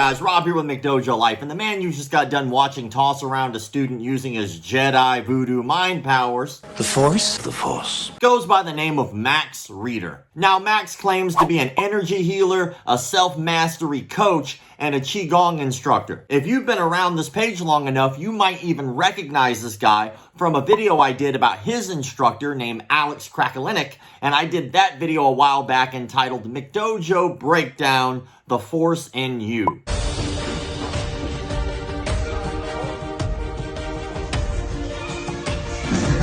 guys, Rob here with McDojoLife, and the man you just got done watching toss around a student using his Jedi voodoo mind powers, the Force, goes by the name of Max Reader. Now, Max claims to be an energy healer, a self-mastery coach, and a Qigong instructor. If you've been around this page long enough, you might even recognize this guy from a video I did about his instructor named Alex Krakalinik, and I did that video a while back entitled McDojo Breakdown, The Force in You.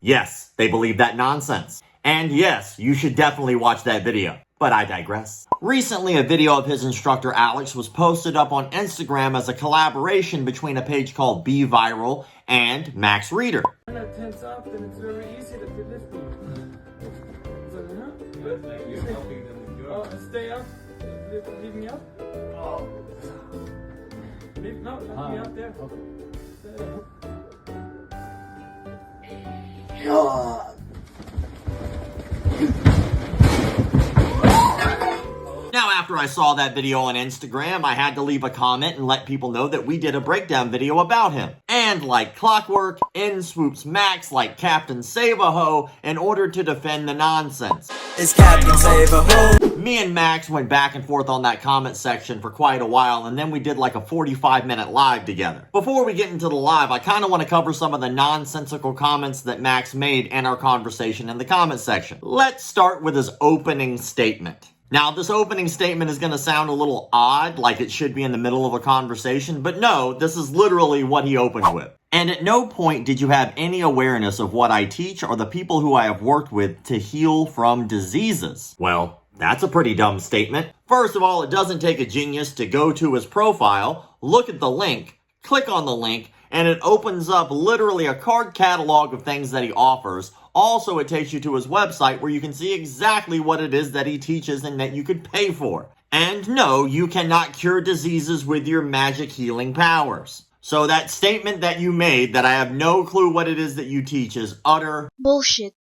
Yes, they believe that nonsense. And yes, you should definitely watch that video. But I digress. Recently, a video of his instructor Alex was posted up on Instagram as a collaboration between a page called Be Viral and Max Reader. When I tense up, then it's very easy to lift me. Stay up. Leave me up. Oh. Leave me up there. God. Now, after I saw that video on Instagram, I had to leave a comment and let people know that we did a breakdown video about him. And like clockwork, in swoops Max like Captain Save-A-Ho in order to defend the nonsense. It's Captain Save-A-Ho. Me and Max went back and forth on that comment section for quite a while, and then we did like a 45-minute live together. Before we get into the live, I kind of want to cover some of the nonsensical comments that Max made in our conversation in the comment section. Let's start with his opening statement. Now, this opening statement is going to sound a little odd, like it should be in the middle of a conversation, but no, this is literally what he opened with. And at no point did you have any awareness of what I teach or the people who I have worked with to heal from diseases. Well, that's a pretty dumb statement. First of all, it doesn't take a genius to go to his profile, look at the link, click on the link, and it opens up literally a card catalog of things that he offers. Also, it takes you to his website where you can see exactly what it is that he teaches and that you could pay for. And no, you cannot cure diseases with your magic healing powers. So that statement that you made that I have no clue what it is that you teach is utter bullshit.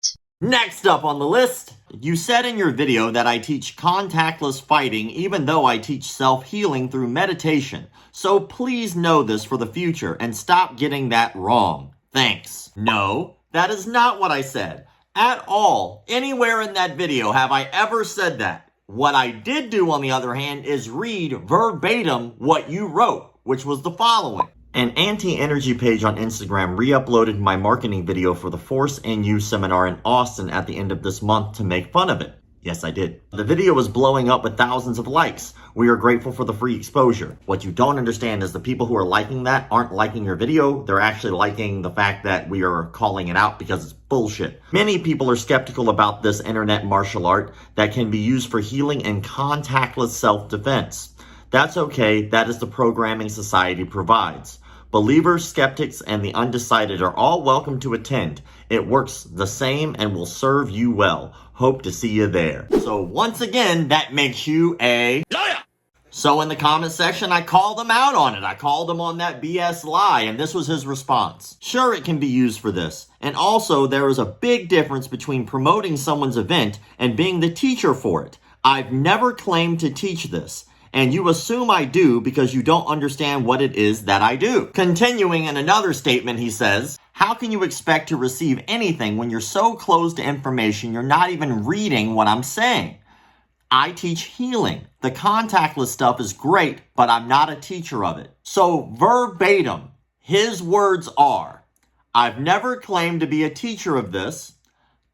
Next up on the list, you said in your video that I teach contactless fighting even though I teach self-healing through meditation. So please know this for the future and stop getting that wrong. Thanks. No, that is not what I said. At all, anywhere in that video have I ever said that. What I did do, on the other hand, is read verbatim what you wrote, which was the following. An anti-energy page on Instagram re-uploaded my marketing video for the Force in You seminar in Austin at the end of this month to make fun of it. Yes, I did. The video was blowing up with thousands of likes. We are grateful for the free exposure. What you don't understand is the people who are liking that aren't liking your video. They're actually liking the fact that we are calling it out because it's bullshit. Many people are skeptical about this internet martial art that can be used for healing and contactless self-defense. That's okay. That is the programming society provides. Believers, skeptics, and the undecided are all welcome to attend. It works the same and will serve you well. Hope to see you there. So once again, that makes you a liar. So in the comment section, I called him out on it. I called him on that BS lie, and this was his response. Sure, it can be used for this. And also, there is a big difference between promoting someone's event and being the teacher for it. I've never claimed to teach this. And you assume I do because you don't understand what it is that I do. Continuing in another statement, he says, how can you expect to receive anything when you're so close to information you're not even reading what I'm saying? I teach healing. The contactless stuff is great, but I'm not a teacher of it. So verbatim, his words are, I've never claimed to be a teacher of this.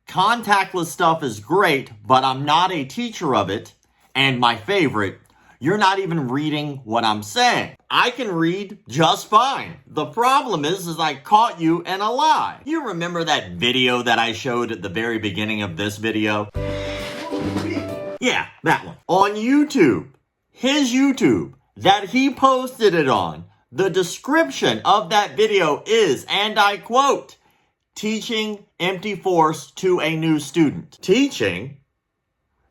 Contactless stuff is great, but I'm not a teacher of it. And my favorite, you're not even reading what I'm saying. I can read just fine. The problem is I caught you in a lie. You remember that video that I showed at the very beginning of this video? Yeah, that one. On YouTube. His YouTube. That he posted it on. The description of that video is, and I quote, teaching empty force to a new student. Teaching?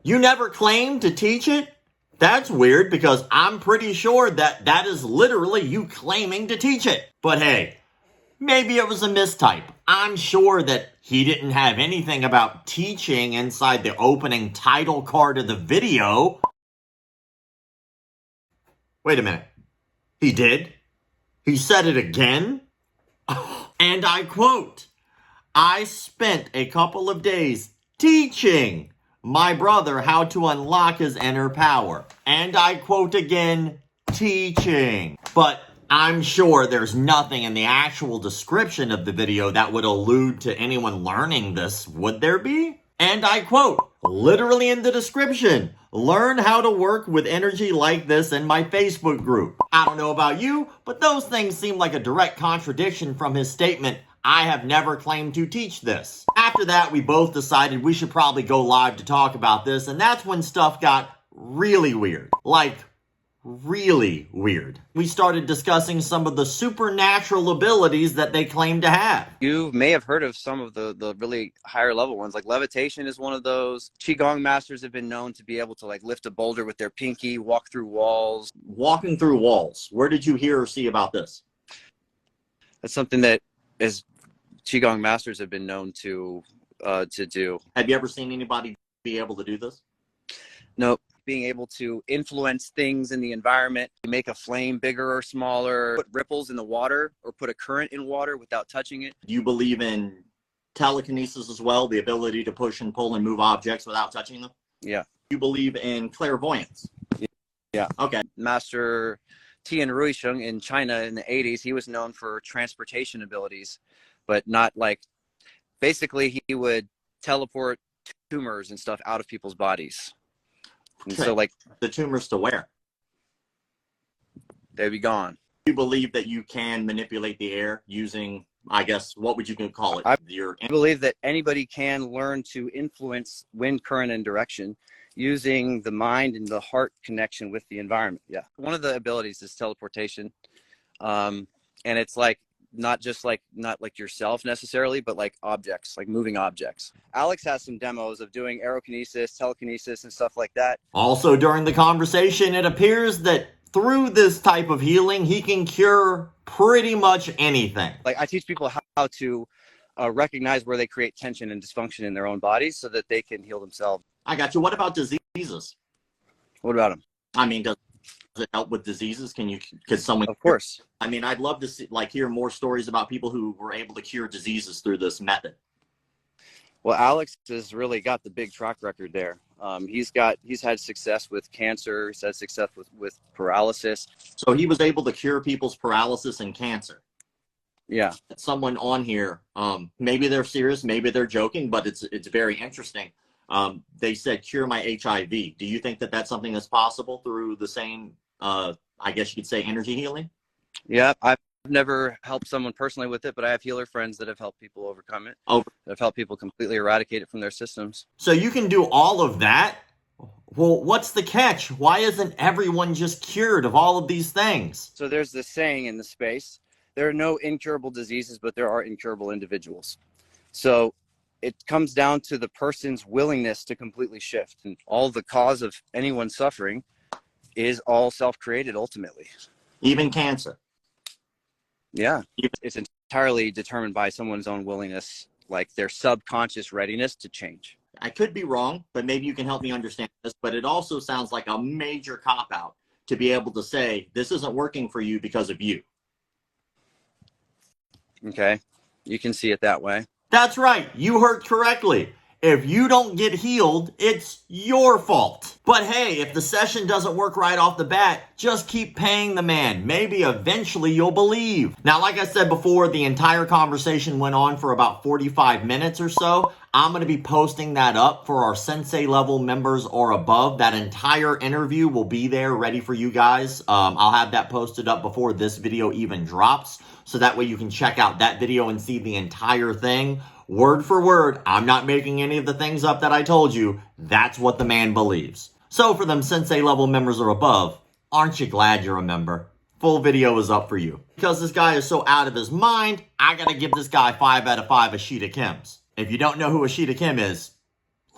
You never claimed to teach it? That's weird because I'm pretty sure that that is literally you claiming to teach it. But hey, maybe it was a mistype. I'm sure that he didn't have anything about teaching inside the opening title card of the video. Wait a minute. He did? He said it again? And I quote, I spent a couple of days teaching my brother how to unlock his inner power. And I quote again, teaching. But I'm sure there's nothing in the actual description of the video that would allude to anyone learning this, would there be? And I quote, literally in the description, learn how to work with energy like this in my Facebook group. I don't know about you, but those things seem like a direct contradiction from his statement, I have never claimed to teach this. After that, we both decided we should probably go live to talk about this, and that's when stuff got really weird. Like, really weird. We started discussing some of the supernatural abilities that they claim to have. You may have heard of some of the really higher level ones, like levitation is one of those. Qigong masters have been known to be able to like lift a boulder with their pinky, walk through walls. Walking through walls. Where did you hear or see about this? That's something that is Qigong masters have been known to do. Have you ever seen anybody be able to do this? Nope. Being able to influence things in the environment, make a flame bigger or smaller, put ripples in the water or put a current in water without touching it. Do you believe in telekinesis as well, the ability to push and pull and move objects without touching them? Yeah. You believe in clairvoyance? Yeah. Okay. Master Tian Ruisheng in China in the 80s, he was known for transportation abilities, but not like, basically he would teleport tumors and stuff out of people's bodies. And so like the tumors to where? They'd be gone. You believe that you can manipulate the air using, I guess, what would you call it? I believe that anybody can learn to influence wind, current, and direction using the mind and the heart connection with the environment. Yeah. One of the abilities is teleportation. And it's like, not like yourself necessarily, but like objects, like moving objects. Alex has some demos of doing aerokinesis, telekinesis, and stuff like that. Also, during the conversation, it appears that through this type of healing, he can cure pretty much anything. Like I teach people how to recognize where they create tension and dysfunction in their own bodies so that they can heal themselves. I got you. What about diseases? What about them? I mean, does it help with diseases? Could someone? Of course. I mean, I'd love to see, hear more stories about people who were able to cure diseases through this method. Well, Alex has really got the big track record there. He's had success with cancer. He's had success with paralysis. So he was able to cure people's paralysis and cancer. Yeah. Someone on here, maybe they're serious, maybe they're joking, but it's very interesting. They said, cure my HIV. Do you think that that's something that's possible through the same, I guess you could say, energy healing? Yeah, I've never helped someone personally with it, but I have healer friends that have helped people overcome it. That have helped people completely eradicate it from their systems. So you can do all of that? Well, what's the catch? Why isn't everyone just cured of all of these things? So there's this saying in the space, there are no incurable diseases, but there are incurable individuals. So it comes down to the person's willingness to completely shift. And all the cause of anyone's suffering is all self-created ultimately. Even cancer? Yeah. It's entirely determined by someone's own willingness, like their subconscious readiness to change. I could be wrong, but maybe you can help me understand this. But it also sounds like a major cop-out to be able to say, this isn't working for you because of you. Okay. You can see it that way. That's right. You heard correctly. If you don't get healed, it's your fault. But hey, if the session doesn't work right off the bat, just keep paying the man. Maybe eventually you'll believe. Now, like I said before, the entire conversation went on for about 45 minutes or so. I'm going to be posting that up for our sensei level members or above. That entire interview will be there ready for you guys. I'll have that posted up before this video even drops. So that way you can check out that video and see the entire thing. Word for word, I'm not making any of the things up that I told you. That's what the man believes. So for them sensei level members or above, aren't you glad you're a member? Full video is up for you. Because this guy is so out of his mind, I gotta give this guy 5 out of 5 Ashita Kims. If you don't know who Ashita Kim is,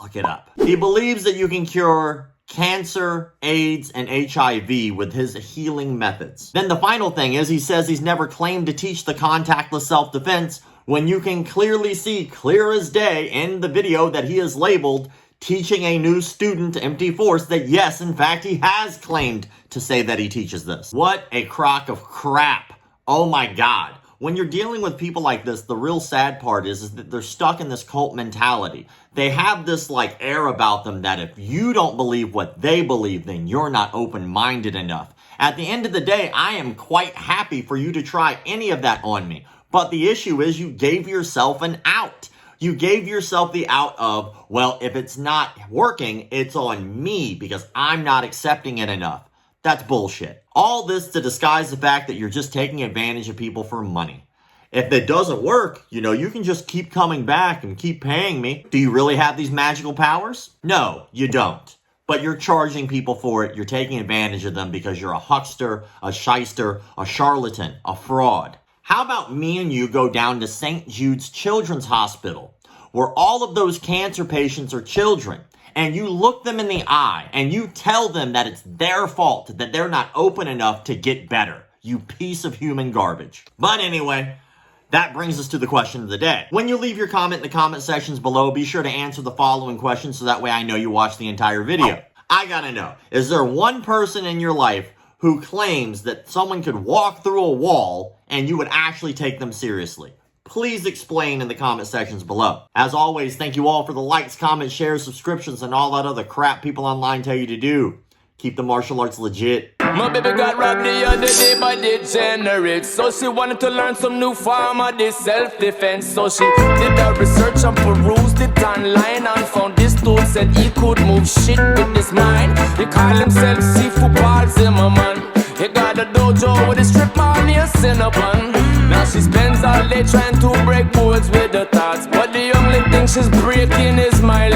look it up. He believes that you can cure cancer, AIDS, and HIV with his healing methods. Then the final thing is he says he's never claimed to teach the contactless self-defense when you can clearly see clear as day in the video that he has labeled teaching a new student empty force that yes, in fact, he has claimed to say that he teaches this. What a crock of crap. Oh my God. When you're dealing with people like this, the real sad part is that they're stuck in this cult mentality. They have this like air about them that if you don't believe what they believe, then you're not open-minded enough. At the end of the day, I am quite happy for you to try any of that on me. But the issue is you gave yourself an out. You gave yourself the out of, well, if it's not working, it's on me because I'm not accepting it enough. That's bullshit. All this to disguise the fact that you're just taking advantage of people for money. If it doesn't work, you can just keep coming back and keep paying me. Do you really have these magical powers? No, you don't. But you're charging people for it. You're taking advantage of them because you're a huckster, a shyster, a charlatan, a fraud. How about me and you go down to St. Jude's Children's Hospital, where all of those cancer patients are children, and you look them in the eye and you tell them that it's their fault that they're not open enough to get better. You piece of human garbage. But anyway, that brings us to the question of the day. When you leave your comment in the comment sections below, be sure to answer the following questions so that way I know you watched the entire video. I gotta know, is there one person in your life who claims that someone could walk through a wall and you would actually take them seriously? Please explain in the comment sections below. As always, thank you all for the likes, comments, shares, subscriptions, and all that other crap people online tell you to do. Keep the martial arts legit. My baby got robbed the other day by degenerates. So she wanted to learn some new form of this self-defense. So she did her research and perused it online and found this dude said he could move shit with his mind. He called himself Seafood Paul Zimmerman. He got a dojo with a strip mall near Cinnabon. Now she spends all day trying to break boards with her thoughts, but the only thing she's breaking is my